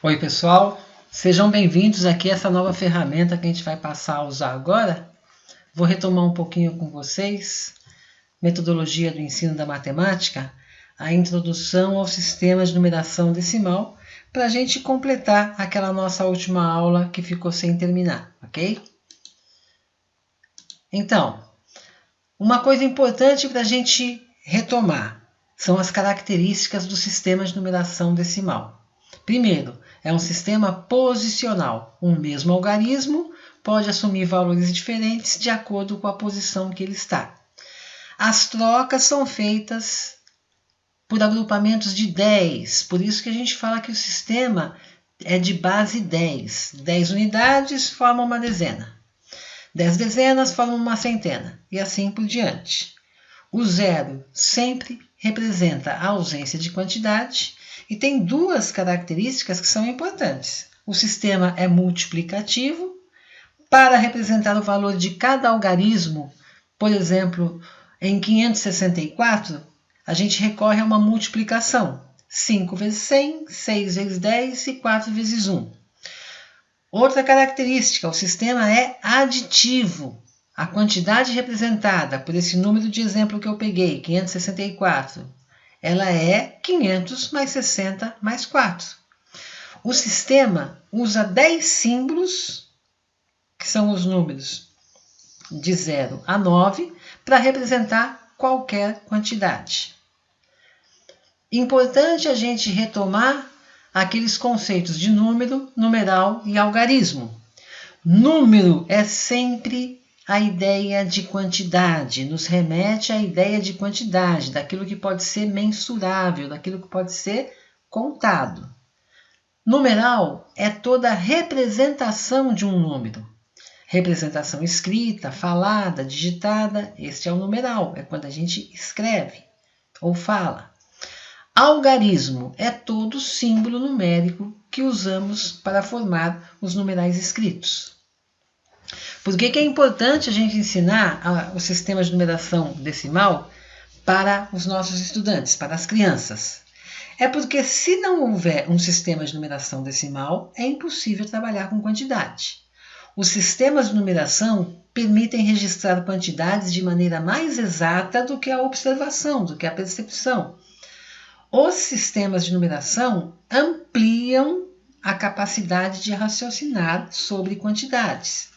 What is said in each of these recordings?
Oi pessoal, sejam bem-vindos aqui a essa nova ferramenta que a gente vai passar a usar agora. Vou retomar um pouquinho com vocês, metodologia do ensino da matemática, a introdução ao sistema de numeração decimal, para a gente completar aquela nossa última aula que ficou sem terminar, ok? Então, uma coisa importante para a gente retomar são as características do sistema de numeração decimal. Primeiro, é um sistema posicional. Um mesmo algarismo pode assumir valores diferentes de acordo com a posição que ele está. As trocas são feitas por agrupamentos de 10, por isso que a gente fala que o sistema é de base 10. 10 unidades formam uma dezena. 10 dezenas formam uma centena, e assim por diante. O zero sempre representa a ausência de quantidade, e tem duas características que são importantes. O sistema é multiplicativo. Para representar o valor de cada algarismo, por exemplo, em 564, a gente recorre a uma multiplicação. 5 vezes 100, 6 vezes 10 e 4 vezes 1. Outra característica, o sistema é aditivo. A quantidade representada por esse número de exemplo que eu peguei, 564, ela é 500 mais 60 mais 4. O sistema usa 10 símbolos, que são os números de 0 a 9, para representar qualquer quantidade. Importante a gente retomar aqueles conceitos de número, numeral e algarismo. Número é sempre a ideia de quantidade, nos remete à ideia de quantidade, daquilo que pode ser mensurável, daquilo que pode ser contado. Numeral é toda a representação de um número. Representação escrita, falada, digitada, este é o numeral, é quando a gente escreve ou fala. Algarismo é todo símbolo numérico que usamos para formar os numerais escritos. Por que é importante a gente ensinar o sistema de numeração decimal para os nossos estudantes, para as crianças? É porque se não houver um sistema de numeração decimal, é impossível trabalhar com quantidade. Os sistemas de numeração permitem registrar quantidades de maneira mais exata do que a observação, do que a percepção. Os sistemas de numeração ampliam a capacidade de raciocinar sobre quantidades.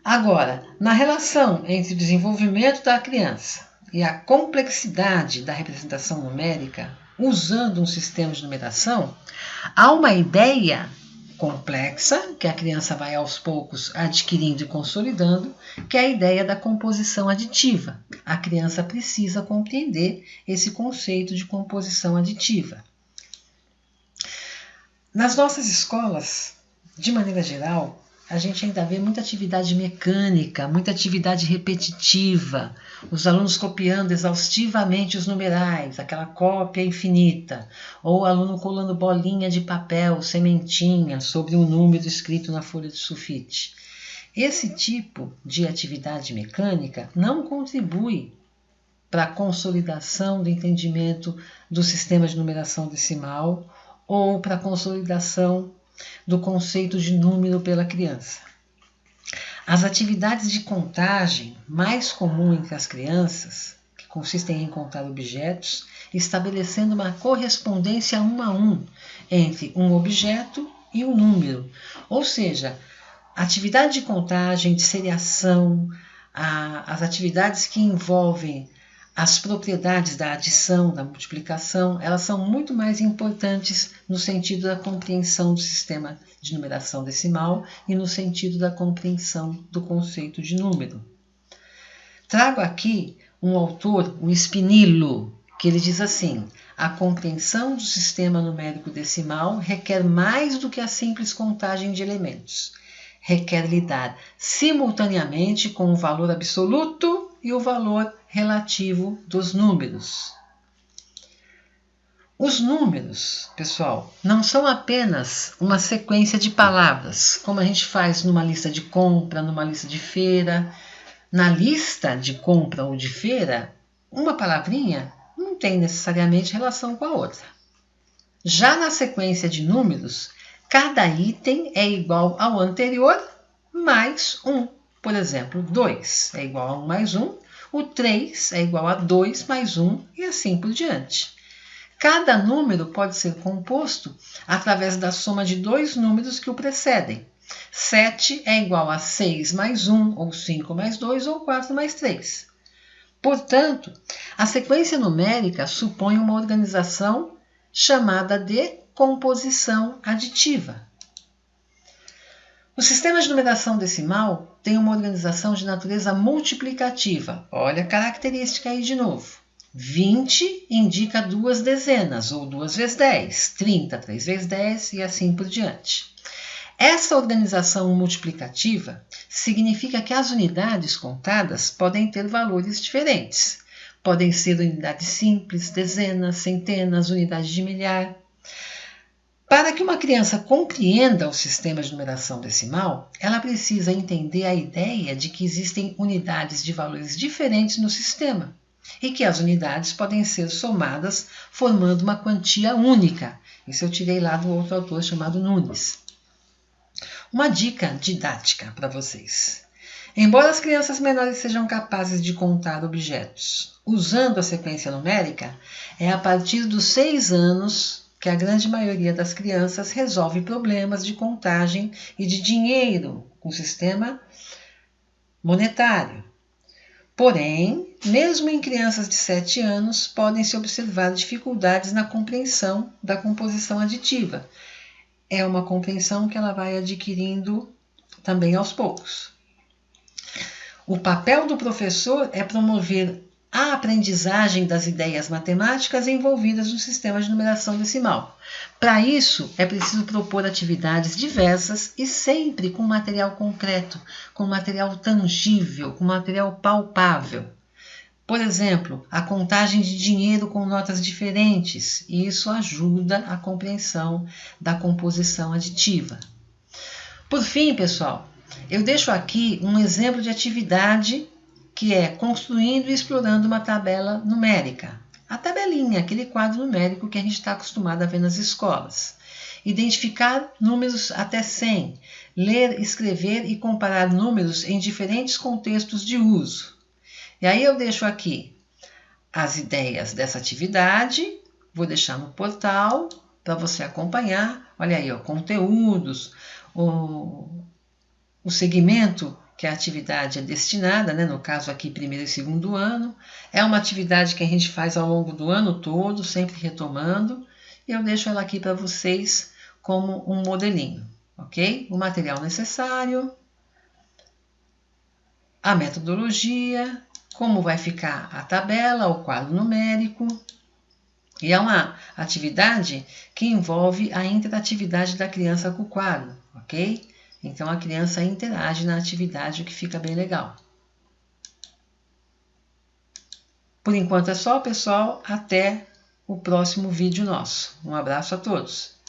Agora, na relação entre o desenvolvimento da criança e a complexidade da representação numérica, usando um sistema de numeração, há uma ideia complexa, que a criança vai aos poucos adquirindo e consolidando, que é a ideia da composição aditiva. A criança precisa compreender esse conceito de composição aditiva. Nas nossas escolas, de maneira geral, a gente ainda vê muita atividade mecânica, muita atividade repetitiva, os alunos copiando exaustivamente os numerais, aquela cópia infinita, ou o aluno colando bolinha de papel, sementinha, sobre um número escrito na folha de sulfite. Esse tipo de atividade mecânica não contribui para a consolidação do entendimento do sistema de numeração decimal ou para a consolidação do conceito de número pela criança. As atividades de contagem mais comum entre as crianças, que consistem em contar objetos, estabelecendo uma correspondência 1 a 1 entre um objeto e um número. Ou seja, a atividade de contagem, de seriação, as atividades que envolvem as propriedades da adição, da multiplicação, elas são muito mais importantes no sentido da compreensão do sistema de numeração decimal e no sentido da compreensão do conceito de número. Trago aqui um autor, o Spinillo, que ele diz assim: a compreensão do sistema numérico decimal requer mais do que a simples contagem de elementos. Requer lidar simultaneamente com o valor absoluto e o valor relativo dos números. Os números, pessoal, não são apenas uma sequência de palavras, como a gente faz numa lista de compra, numa lista de feira. Na lista de compra ou de feira, uma palavrinha não tem necessariamente relação com a outra. Já na sequência de números, cada item é igual ao anterior mais 1. Por exemplo, 2 é igual a 1 mais 1, o 3 é igual a 2 mais 1 e assim por diante. Cada número pode ser composto através da soma de dois números que o precedem. 7 é igual a 6 mais 1, ou 5 mais 2, ou 4 mais 3. Portanto, a sequência numérica supõe uma organização chamada de composição aditiva. O sistema de numeração decimal tem uma organização de natureza multiplicativa. Olha a característica aí de novo. 20 indica duas dezenas, ou 2 vezes 10, 30, 3 vezes 10 e assim por diante. Essa organização multiplicativa significa que as unidades contadas podem ter valores diferentes. Podem ser unidades simples, dezenas, centenas, unidades de milhar. Para que uma criança compreenda o sistema de numeração decimal, ela precisa entender a ideia de que existem unidades de valores diferentes no sistema e que as unidades podem ser somadas formando uma quantia única. Isso eu tirei lá do outro autor chamado Nunes. Uma dica didática para vocês. Embora as crianças menores sejam capazes de contar objetos usando a sequência numérica, é a partir dos 6 anos que a grande maioria das crianças resolve problemas de contagem e de dinheiro com o sistema monetário. Porém, mesmo em crianças de 7 anos, podem-se observar dificuldades na compreensão da composição aditiva. É uma compreensão que ela vai adquirindo também aos poucos. O papel do professor é promover a aprendizagem das ideias matemáticas envolvidas no sistema de numeração decimal. Para isso, é preciso propor atividades diversas e sempre com material concreto, com material tangível, com material palpável. Por exemplo, a contagem de dinheiro com notas diferentes, e isso ajuda a compreensão da composição aditiva. Por fim, pessoal, eu deixo aqui um exemplo de atividade que é construindo e explorando uma tabela numérica. A tabelinha, aquele quadro numérico que a gente está acostumado a ver nas escolas. Identificar números até 100, ler, escrever e comparar números em diferentes contextos de uso. E aí eu deixo aqui as ideias dessa atividade, vou deixar no portal para você acompanhar. Olha aí, ó, conteúdos, o segmento que a atividade é destinada, né? No caso aqui, primeiro e segundo ano. É uma atividade que a gente faz ao longo do ano todo, sempre retomando. E eu deixo ela aqui para vocês como um modelinho, ok? O material necessário, a metodologia, como vai ficar a tabela, o quadro numérico. E é uma atividade que envolve a interatividade da criança com o quadro, ok? Então a criança interage na atividade, o que fica bem legal. Por enquanto é só, pessoal. Até o próximo vídeo nosso. Um abraço a todos.